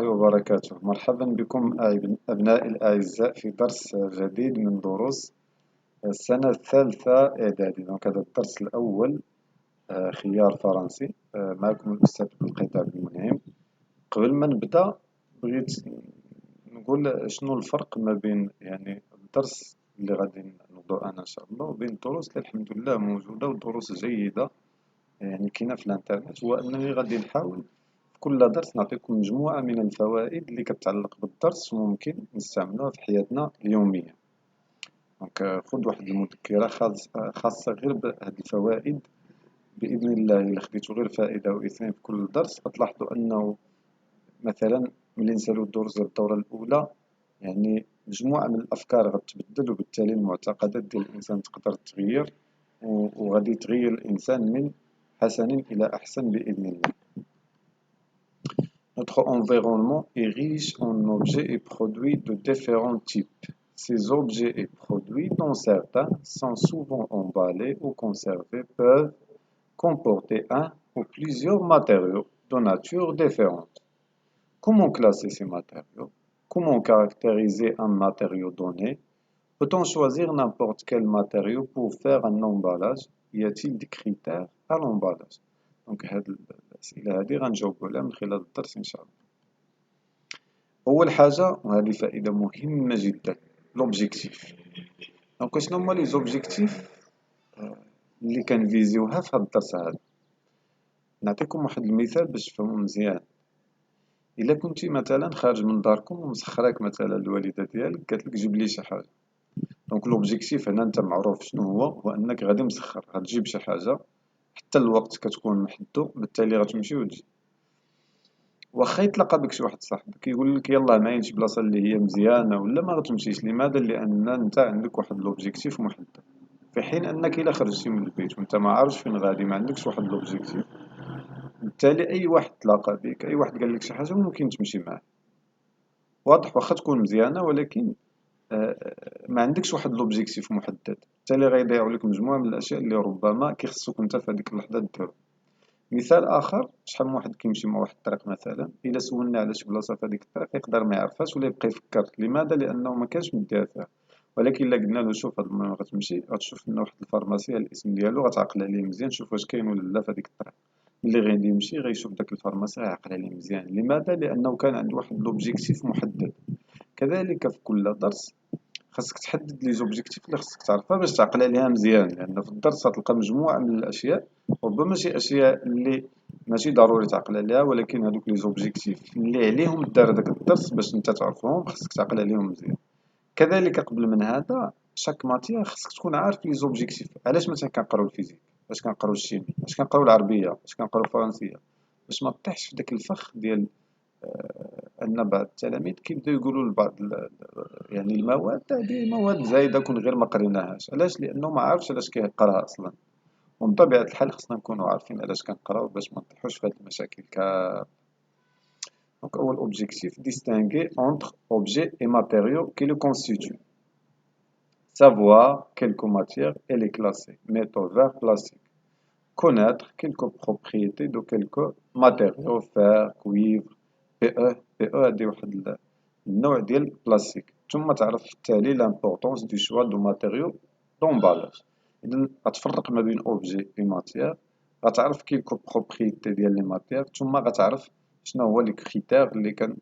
وبركاته. مرحبا بكم أبنائي الأعزاء في درس جديد من دروس السنة الثالثة إعدادي. هذا الدرس الأول، خيار فرنسي. معكم الأستاذ بالقيت عبد المنعم. قبل ما نبدأ بغيت نقول شنو الفرق ما بين الدرس اللي غادي نوضو أنا إن شاء الله وبين الدروس اللي الحمد لله موجودة ودروس جيدة كاينة في الانترنت. هو أنني غادي نحاول كل درس نعطيكم مجموعة من الفوائد اللي كتعلق بالدرس وممكن نستعملوها في حياتنا اليومية. خذ واحد المذكرة خاصة غير بهاد الفوائد. بإذن الله إلا خديتو غير فائدة أو اثنين في كل درس غتلاحظوا أنه مثلا ملي نسالو الدروس ديال الدورة الأولى مجموعة من الأفكار غتبدل، وبالتالي المعتقدات ديال الإنسان تقدر تغير، وغادي تغير الإنسان من حسن إلى أحسن بإذن الله. Notre environnement est riche en objets et produits de différents types. Ces objets et produits, dont certains sont souvent emballés ou conservés, peuvent comporter un ou plusieurs matériaux de nature différente. Comment classer ces matériaux? Comment caractériser un matériau donné? Peut-on choisir n'importe quel matériau pour faire un emballage? Y a-t-il des critères à l'emballage? هاد الأسئلة هادي غنجاوبو عليها من خلال الدرس إن شاء الله. أول حاجة وهذه فائدة مهمة جدا، لوبجيكتيف. شنو هما لي زوبجيكتيف اللي كنفيزيوها في هاد الدرس هذا؟ نعطيكم واحد المثال باش تفهموا مزيان. إلا كنتي مثلا خارج من داركم ومسخراك مثلا الوالدة ديالك قالت لك جيب لي شي حاجة، لوبجيكتيف هنا انت معروف شنو هو انك غادي مسخر غتجيب شي حاجة حتى الوقت كتكون محدود، بالتالي غتمشي وتجي. واخا يتلاقى بك شي واحد صاحبك يقول لك يلاه معين شي بلاصه اللي هي مزيانه ولا ما غتمشيش. لماذا؟ لان انت عندك واحد لوبجيكتيف محدد، في حين انك الا خرجتي من البيت وانت ما عارفش فين غادي، ما عندكش واحد لوبجيكتيف، بالتالي اي واحد تلاقى بك، اي واحد قال لك شي حاجه ممكن تمشي معاه. واضح؟ واخا تكون مزيانه ولكن ما عندكش واحد لوبجيكتيف محدد، بالتالي غيضيعوا لك مجموعه من الاشياء اللي ربما كيخصك انت في هذيك اللحظه ديرهم. مثال اخر، شحال من واحد كيمشي مع واحد الطريق مثلا، الا سولنا على شي بلاصه في هذيك الطريق يقدر ما يعرفهاش ولا يبقى يفكر. لماذا؟ لانه ما كانش مديها فيها. ولكن الا قلنا له شوف هاد المهم غتمشي غتشوف ان واحد الفارماسي الاسم ديالو، غتعقل عليه مزيان، شوف واش كاين ولا لا في هذيك الطريق. ملي غادي يمشي غيشوف داك الفارماسي غيعقل عليه مزيان. لماذا؟ لانه كان عنده واحد لوبجيكتيف محدد. كذلك في كل درس خاصك تحدد لي زوبجيكتيف اللي خاصك تعرفها باش تعقل عليها مزيان، لان في الدرس غتلقى مجموعه من الاشياء، ربما شي اشياء اللي ماشي ضروري تعقل عليها، ولكن هذوك لي زوبجيكتيف اللي عليهم دار داك الدرس باش انت تعرفهم خاصك تعقل عليهم مزيان. كذلك قبل من هذا شاك ماتيير خاصك تكون عارف لي زوبجيكتيف. علاش مثلا كنقراو الفيزيك، علاش كنقراو الشيمي، علاش كنقراو العربيه، علاش كنقراو الفرنسيه؟ باش ما تطيحش في داك الفخ ديال أن بعض التلاميذ كيبداو يقولوا لبعض المواد هذه مواد زايدة كون غير ما قريناهاش. علاش؟ لأنه ما عارفش علاش كيقراها أصلا. ومن طبيعة الحال خصنا نكونوا عارفين علاش كنقراو باش ما نطيحوش في هاد المشاكل Donc أول objectif distinguer entre objet et matériaux qui le constituent. Savoir quelques matières et les classer. Méthode vers plastique. Connaître quelques propriétés de quelques matériaux, fer, cuivre, PE. PE هادي واحد النوع ديال البلاستيك. ثم تعرف في التالي l'importance du choix de matériaux d'emballage. إذا غتفرق ما بين اوبجي و ماتيير، غتعرف كيلكو بروبريتي ديال لي ماتيير، ثم غتعرف شنو هو لي كريتير اللي كان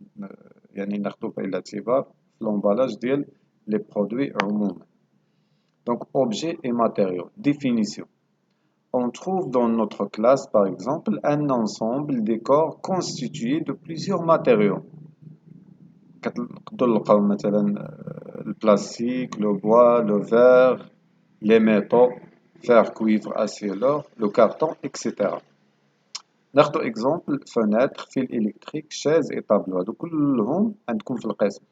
ناخدو بعين الاعتبار في لومبالاج ديال لي برودوي عموما. Donc objet et matériaux. Définition. On trouve dans notre classe par exemple un ensemble des corps constitué de plusieurs matériaux. كتقدروا نلقاو مثلا البلاستيك، لو بوا، لو فير، لي ميتaux، fer, cuivre, acier, l'or, le carton, etc. ناخدو اكزومبل فونيتر، فيل الكتريك، شاز اي طابلو. هادو كلهم عندكم في القسم.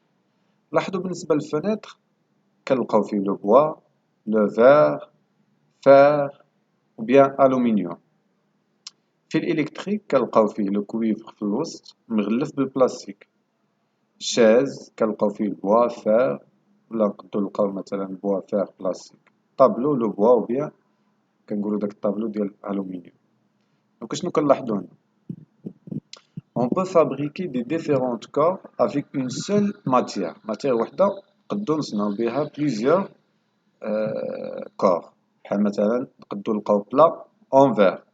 لاحظوا بالنسبه للفونيتر كنلقاو فيه لو بوا، لو فير، فار ou bien aluminium. في الإلكتريك كنلقاو فيه لو كويفر في الوسط مغلف بالبلاستيك. شاز كنلقاو فيه البوا فار، ولا نقدرو نلقاو مثلا بوا فار بلاستيك. طابلو لو بوا و بيان كنقولو داك الطابلو ديال الألومنيوم. دونك شنو كنلاحظو هنا؟ On peut fabriquer des différents corps avec une seule matière. Matière وحدة نقدروا نصنعوا بها plusieurs corps. بحال مثلا نقدروا نلقاو plat en verre,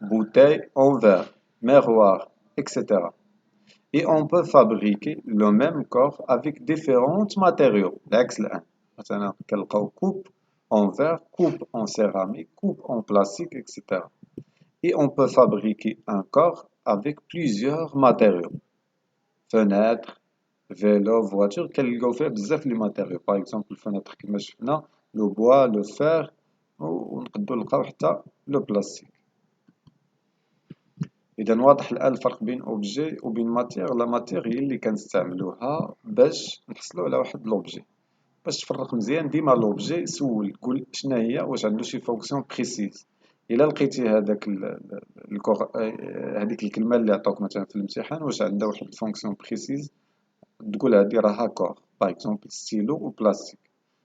bouteille en verre, miroir, etc. Et on peut fabriquer le même corps avec différents matériaux. العكس الآن. مثلا كنلقاو coupe en verre, coupe en céramique, coupe en plastique, etc. Et on peut fabriquer un corps avec plusieurs matériaux. Fenêtre, vélo, voiture, كنلقاو فيها بزاف لي ماتيريو. باغ اكزومبل الفناتر كما شفنا لو بوا لو فير ونقدروا نلقاو حتى لو بلاستيك. اذا واضح الان الفرق بين اوبجي وبين ماتير. لا ماتير هي اللي كنستعملوها باش نحصلوا على واحد لوبجي. باش تفرق مزيان ديما لوبجي سول قول شنو هي واش عنده شي فونكسيون بريسيز. الا لقيتي هذاك هذيك الكلمه اللي عطاوك مثلا في الامتحان واش عندها واحد الفونكسيون بريسيز تقول هادي راها كور. باغ اكزومبل ستيلو وبلاستيك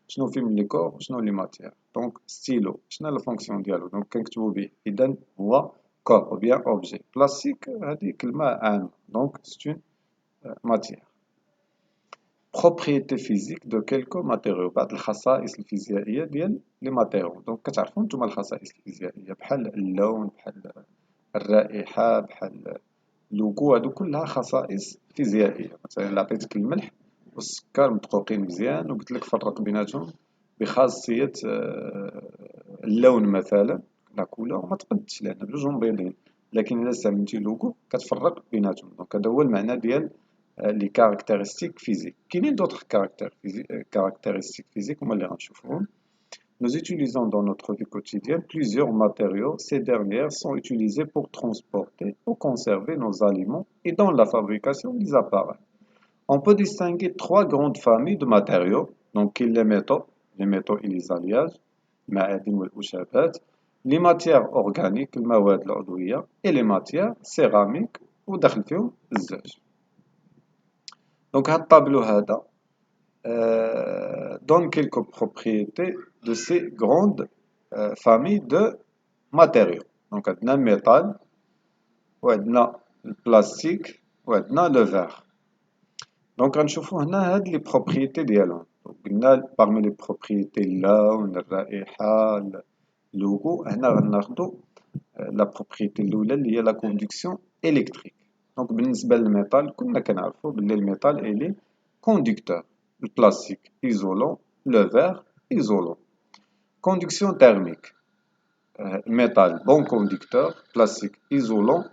شنو فيهم لي كور وشنو لي ماتير. دونك ستيلو شنو لا فونكسيون ديالو دونك كنكتبو به اذا هو كور او بيان اوبجي. بلاستيك هذه كلمه عامه دونك سي اون ماتير. propriété physique de quelques matériaux. بعض الخصائص الفيزيائيه ديال لي ماتيريو. دونك كتعرفوا نتوما الخصائص الفيزيائيه بحال اللون بحال الرائحه بحال اللوغو هادو كلها خصائص فيزيائيه. مثلا الا عطيتك الملح والسكر مدقوقين مزيان وقلت لك فرق بيناتهم بخاصيه اللون مثلا لا كولور ما تقدش لان بجوجهم بيضين. لكن الا استعملتي اللوغو كتفرق بيناتهم. دونك هذا هو المعنى ديال les caractéristiques physiques. Quels sont d'autres caractéristiques physiques هما اللي غنشوفوهم. Nous utilisons dans notre vie quotidienne plusieurs matériaux. Ces dernières sont utilisées pour transporter ou conserver nos aliments et dans la fabrication des appareils. On peut distinguer trois grandes familles de matériaux. Donc les métaux et les alliages, المعادن والأشابات, les matières organiques, المواد العضوية, et les matières céramiques وداخل فيهم الزاج. Donc, هاد الطابلو هذا donne quelques propriétés de ces grandes familles de matériaux. Donc, عندنا الميتال وعندنا البلاستيك وعندنا لو فير. دونك غنشوفو هنا هاد لي بروبريتي ديالهم. قلنا parmi les propriétés اللون الرائحة اللوغو. هنا غناخدو لا بروبريتي الأولى اللي هي لا كوندكسيون إلكتريك. دونك بالنسبة للميتال كنا كنعرفو بلي الميتال إلي كوندكتور. البلاستيك إيزولون لو فير إيزولون. كوندكسيون تيرميك الميتال بون كوندكتور بلاستيك إيزولون.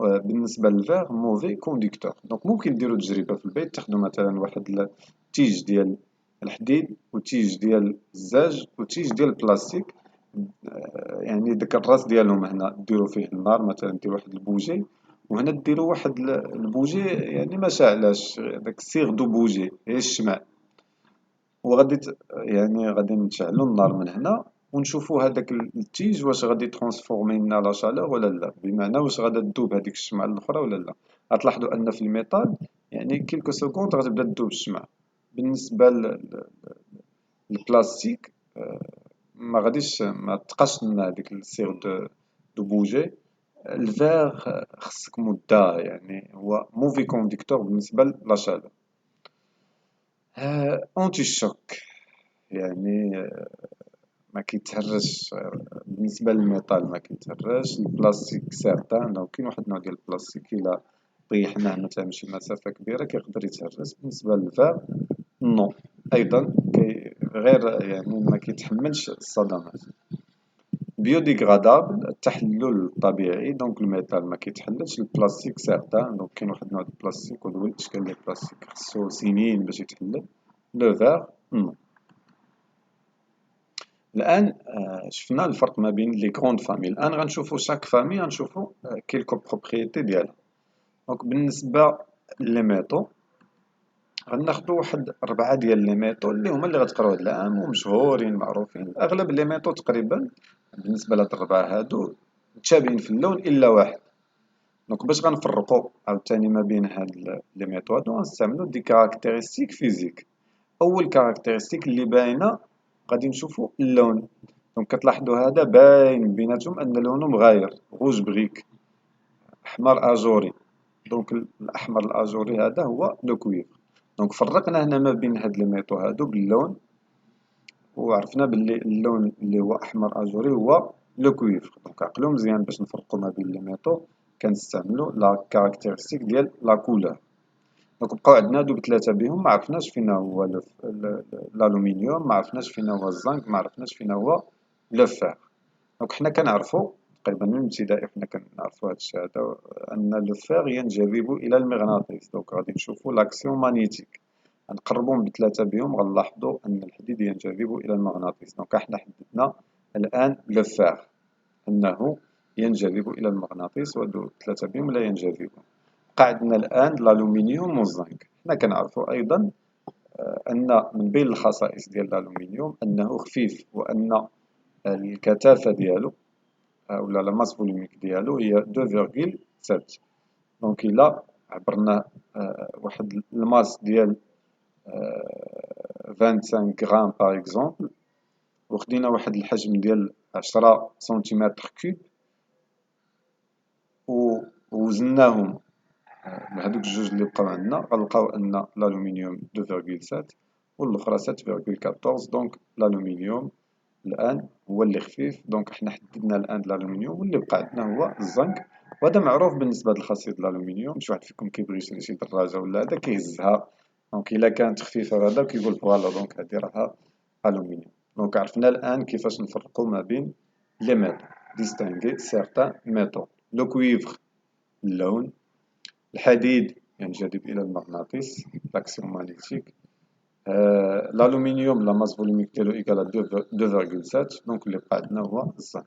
بالنسبة للفير موفي كوندكتور. دونك ممكن ديرو تجربة في البيت تاخدو مثلا واحد التيج ديال الحديد وتيج ديال الزاج وتيج ديال البلاستيك. يعني داك الراس ديالهم هنا ديرو فيه النار مثلا ديرو واحد البوجي وهنا ديرو واحد البوجي يعني ما شاعلاش داك السيغ دو بوجي هي الشمع وغادي يعني غادي نشعلو النار من هنا ونشوفو هذاك التيج واش غادي ترانسفورمي لنا لا شالور ولا لا. بمعنى واش غادا تذوب هذيك الشمعة الاخرى ولا لا. غتلاحظوا ان في الميتال يعني كيلكو سكوند غتبدا تذوب الشمعة. بالنسبة للبلاستيك ما غاديش ما تبقاش لنا هذيك السيغ دو بوجي. الفير خصك مدة يعني هو موفي كوندكتور بالنسبة لاشالور. اونتي شوك يعني ما كيتهرش. بالنسبة للميتال ما كيتهرش. البلاستيك سارتان دونك كاين واحد النوع ديال البلاستيك إلا طيحناه مثلا شي مسافة كبيرة كيقدر يتهرس. بالنسبة للفير نو أيضا غير يعني ما كيتحملش الصدمات. بيوديغرادابل التحلل الطبيعي. دونك الميتال ما كيتحللش. البلاستيك سارتان دونك كاين واحد النوع ديال البلاستيك ودوي الاشكال ديال البلاستيك خصو سنين باش يتحلل. لو فير نو. الان شفنا الفرق ما بين لي غروند فامي. الان غنشوفو شاك فامي غنشوفو كيلكو بروبريتي ديالها. دونك بالنسبة لي ميتو غناخدو واحد 4 ديال لي ميتو اللي هما اللي غتقراو هاد العام ومشهورين معروفين. اغلب لي ميتو تقريبا بالنسبة لهاد 4 هادو متشابهين في اللون الا واحد. دونك باش غنفرقو عاوتاني ما بين هاد لي ميتو هادو غنستعملو دي كاركتيرستيك فيزيك. اول كاركتيرستيك اللي باينه غادي نشوفو اللون. دونك كتلاحظوا هذا باين بيناتهم ان لونه مغاير. روج بريك احمر اجوري. دونك الاحمر الاجوري هذا هو لو كويفر. دونك فرقنا هنا ما بين هاد لي ميتو هادو باللون، وعرفنا باللي اللون اللي هو احمر اجوري هو لو كويفر. دونك عقلو مزيان باش نفرقو ما بين لي ميتو كنستعملو لا كاركتيرستيك ديال لا كولور. دونك بقاو عندنا هادو بثلاثه بهم، ما عرفناش فينا هو الالومنيوم، ما عرفناش فينا هو الزنك، ما عرفناش فينا هو لو فير. دونك حنا كنعرفو تقريبا من الابتدائي حنا كنعرفو هادشي هذا، ان لو فير ينجذب الى المغناطيس. دونك غادي نشوفو لاكسيون مانيتيك، غنقربو من بثلاثه بهم غنلاحظو ان الحديد ينجذب الى المغناطيس. دونك حنا حددنا الان لو فير انه ينجذب الى المغناطيس، وهادو ثلاثه بهم لا ينجذبون. بقى عندنا الان الالومنيوم والزنك. حنا كنعرفو ايضا ان من بين الخصائص ديال الالومنيوم انه خفيف، وان الكثافه ديالو ولا لا ماس فوليميك ديالو هي 2.7. دونك الا عبرنا واحد الماس ديال 25 غرام باغ اكزومبل، وخدينا واحد الحجم ديال 10 سنتيمتر كوب ووزناهم بهذوك الجوج اللي بقاو عندنا، غنلقاو ان الالومنيوم 2.7 والاخرى 7.14. دونك الالومنيوم الان هو اللي خفيف. دونك حنا حددنا الان الالومنيوم، واللي بقى عندنا هو الزنك. وهذا معروف بالنسبه للخاصيه الالومنيوم، شي واحد فيكم كيبغي يشري شي دراجه ولا هذا كيهزها، دونك الا كانت خفيفه هذا كيقول فوالا دونك هذه راها الومنيوم. دونك عرفنا الان كيفاش نفرقوا ما بين لي ميتaux، ديستانغي سيغتان ميتaux. لو كويفر اللون، الحديد ينجذب الى المغناطيس لاكسيون ماغنيتيك، l'aluminium, la masse volumique ديالو égale à 2,7. donc اللي بقى عندنا هو الزنك.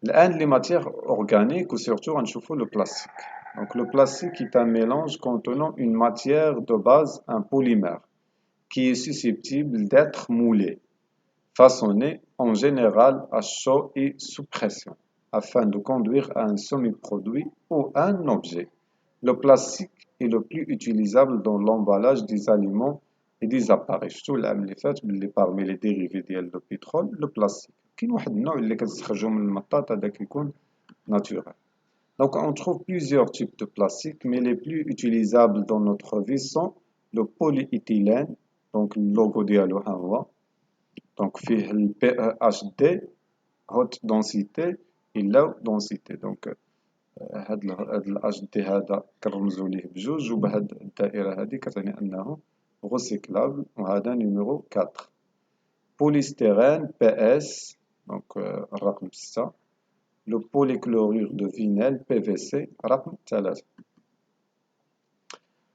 الآن les matières organiques ou surtout غنشوفو le plastique. Donc le plastique est un mélange contenant une matière de base, un polymère, qui est susceptible d'être moulé, façonné en général à chaud et sous pression, afin de conduire à un semi-produit ou un objet. Le plastique est le plus utilisable dans l'emballage des aliments et des appareils. شفتوا العام اللي فات باللي parmi les dérivés ديال le pétrole le plastique. كاين واحد النوع اللي كتستخرجو من المطاط هذا كيكون naturel. Donc on trouve plusieurs types de plastique, mais les plus utilisables dans notre vie sont le polyéthylène. Donc le logo ديالو ها هو. Donc فيه ال PEHD haute densité et low densité. Donc هاد الاش دي هذا كنرمزو ليه بجوج، وبهاد الدائره هذه كتعني انه غوسيكلابل، وهذا نيميرو 4. بوليستيرين بي اس، دونك الرقم 6. لو بوليكلورير دو فينيل بي في سي رقم 3.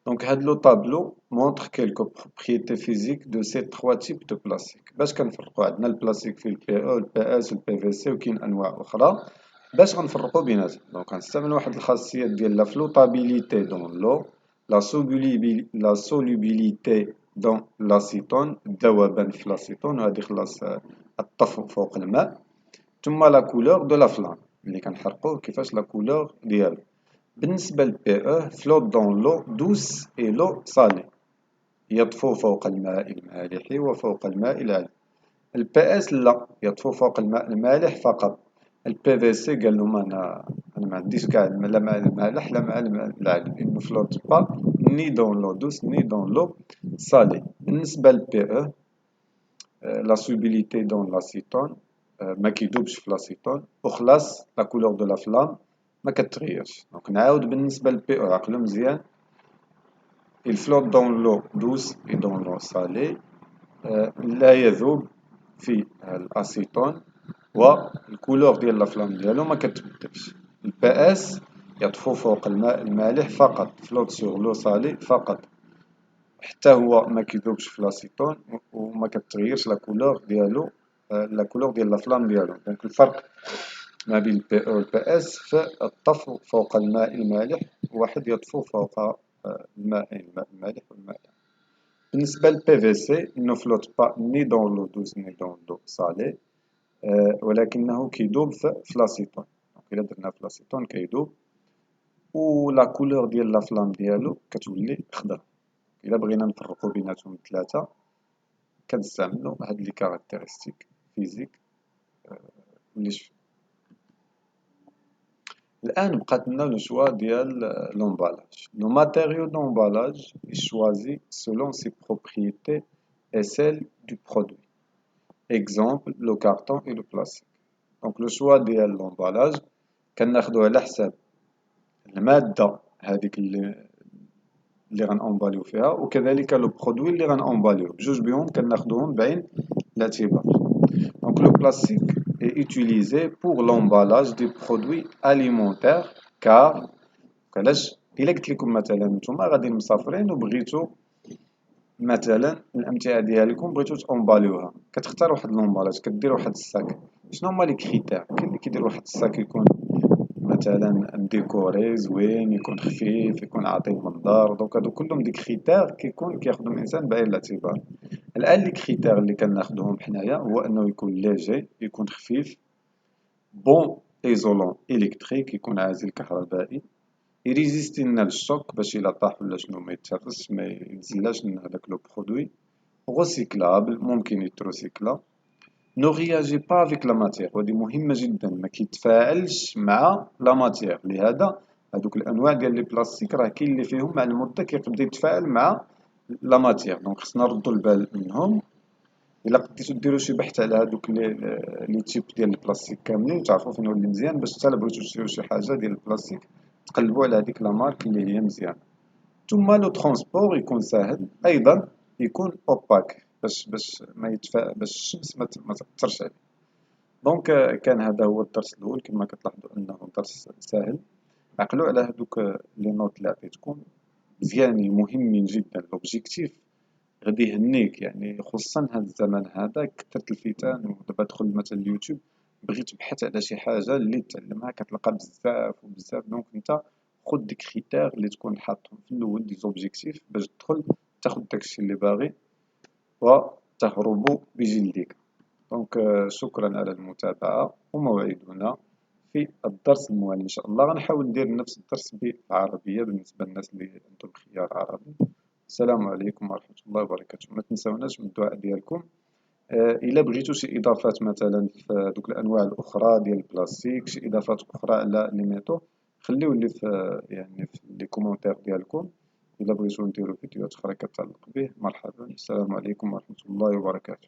دونك هاد لو طابلو مونطر كيلكو بروبريتي فيزيك دو سي 3 تيب دو بلاستيك. باش كنفرقو عندنا البلاستيك فيه البي او البي اس والبي في سي، وكاين انواع اخرى باش غنفرقو بيناتهم. دونك غنستعمل واحد الخاصيه ديال لا فلوطابيليتي دون لو، لا سولوبيليتي دون لاسيتون، الذوبان في لاسيتون، وهذه خلاص الطفو فوق الماء. ثم لا كولور دو لا فلام اللي كنحرقوه كيفاش لا كولور ديالو. بالنسبه للبي او فلوت دون لو دوس اي لو صالي، يطفو فوق الماء المالح وفوق الماء العذب. البي اس لا، يطفو فوق الماء المالح فقط. البي في سي قال لهم انا ما عنديش كاع لا مع المالح لا مع الماء العذب، انه فلوت با ني دون لو دوس ني دون لو صالي. بالنسبه للبي او لا سولوبيليتي دون لاسيتون، ما كيدوبش في لاسيتون، وخلاص لا كولور دو لا فلام ما كتغيرش. دونك نعاود بالنسبه للبي او عقلو مزيان، il flotte dans l'eau douce et dans l'eau salée، لا يذوب في الاسيتون، والكولور ديال لا فلام ديالو ما كتبدلش. البي اس يطفو فوق الماء المالح فقط، فلوت سور لو صالي فقط، حتى هو ما كيذوبش في لاسيتون وما كتغيرش لا كولور ديالو، لا كولور ديال لا فلام ديالو. دونك الفرق ما بين البي او والبي اس في الطفو فوق الماء المالح، واحد يطفو فوق الماء المالح والماء. بالنسبه للبي في سي نو فلوت با ني دون لو دوز ني دون لو صالي، ولكنه كيدوب في لاسيتون. دونك الا درنا في لاسيتون كيدوب، ولا كولور ديال لا فلام ديالو كتولي خضرا. الا بغينا نفرقو بيناتهم الثلاثه كنستعملو هاد لي كاركتيرستيك فيزيك اللي شفنا. الآن بقات لنا لو شوا ديال l'emballage. Le matériau d'emballage est choisi selon ses propriétés et celles du produit. Exemple, le carton et le plastique. Donc le choix ديال l'emballage كناخدو على حساب المادة هذيك اللي غنأمباليو فيها، وكذلك لو برودوي اللي غنأمباليو، بجوج بيهم كناخدوهم بعين الاعتبار. Donc le plastique est utilisé pour l'emballage des produits alimentaires car علاش إلا قلت لكم مثلا نتوما غاديين مسافرين وبغيتو مثلا الأمتعة ديالكم بغيتو تأمباليوها، كتختار واحد لومبالاج، كدير واحد الساك. شنو هما لي كريتير؟ كاين اللي كيدير واحد الساك يكون مثلا ديكوري زوين، يكون خفيف، يكون عاطي المنظر، دونك هادو كلهم دي كريتير كياخدهم الانسان بعين الاعتبار. الان لي كريتير اللي كناخدوهم حنايا هو انه يكون ليجي، يكون خفيف، بون ايزولون الكتريك، يكون عازل كهربائي، يريزيستي لنا للشوك باش الا طاح ولا شنو ما يتهرسش، ما ينزلاش لنا هداك لو برودوي، غوسيكلابل ممكن يتروسيكلا، نو رياجي با افيك لا ماتيير، وهذه مهمة جدا، ما كيتفاعلش مع لا ماتيير. لهذا هذوك الانواع ديال لي بلاستيك راه كاين اللي فيهم مع المدة كيبدا يتفاعل مع لا ماتيير، دونك خصنا نردو البال منهم. الا قديتو ديرو شي بحث على هذوك لي تيب ديال البلاستيك كاملين تعرفوا فين هو اللي مزيان، باش حتى بغيتو تشريو شي حاجة ديال البلاستيك تقلبوا على هذيك لا مارك اللي هي مزيانة. ثم لو ترونسبور يكون ساهل، ايضا يكون اوباك باش الشمس ما تاثرش عليه. دونك كان هذا هو الدرس الاول، كما كتلاحظوا انه درس سهل. عقلوا على هذوك لي نوت اللي عطيتكم، مزيانين مهمين جدا. لوبجيكتيف غادي يهنيك، يعني خصوصا هذا الزمن هذا كثرت الفتن، ودابا دخل مثلا اليوتيوب بغيت تبحث على شي حاجه اللي تعلمها كتلقى بزاف وبزاف. دونك انت خذ ديك كريتير اللي تكون حاطهم في الاول، دي زوبجيكتيف، باش تدخل تاخذ داكشي اللي باغي وتهرب بجلدك. دونك شكرا على المتابعة، وموعدنا في الدرس الموالي إن شاء الله. غنحاول ندير نفس الدرس بالعربية بالنسبة للناس اللي عندهم خيار عربي. السلام عليكم ورحمة الله وبركاته. ما تنساوناش من الدعاء ديالكم. إلا بغيتو شي إضافات مثلا في دوك الأنواع الأخرى ديال البلاستيك، شي إضافات أخرى على لي ميتو، خليو لي في يعني في لي كومونتير ديالكم. إلا بغيتو نديرو فيديوهات أخرى كتعلق به، مرحبا. السلام عليكم ورحمة الله وبركاته.